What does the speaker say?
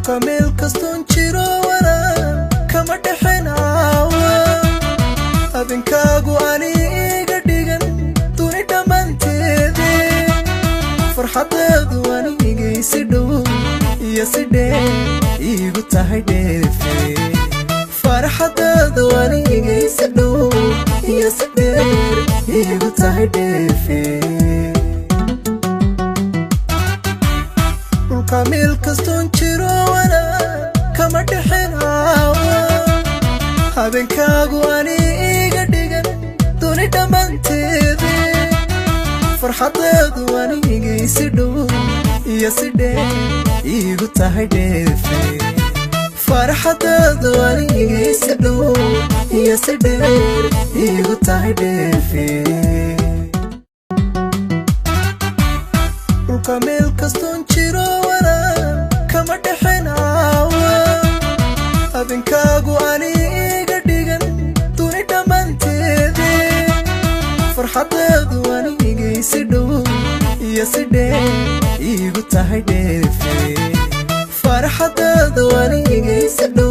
وكامل كستون جيرو وانا كما دحناوا أبنكاغو أني إيغا ديغن دوني دمانتيدي فرحتاadu anigay si dhow iyo si dheer iigu tahay dheefe farxadaadu anigay si dhow iyo si dheer iigu tahay dheefe dhulka meel kastoon jiro wana kama dhexinaawa habeenkaagu aniga dhigan dooni dhammaanteede farxadaadu anigay si dhow iyo si dheer iigu tahay dheefe farxadaadu anigay si dhow iyo si dheer iigu tahay dheefe dhulka meel kastoon jiro wana kama dhexinaawa habeenkaagu aniga dhigan dooni dhammaanteede farxadaadu anigay si dhow iyo si dheer iigu tahay dheefe farxadaadu anigay si dhow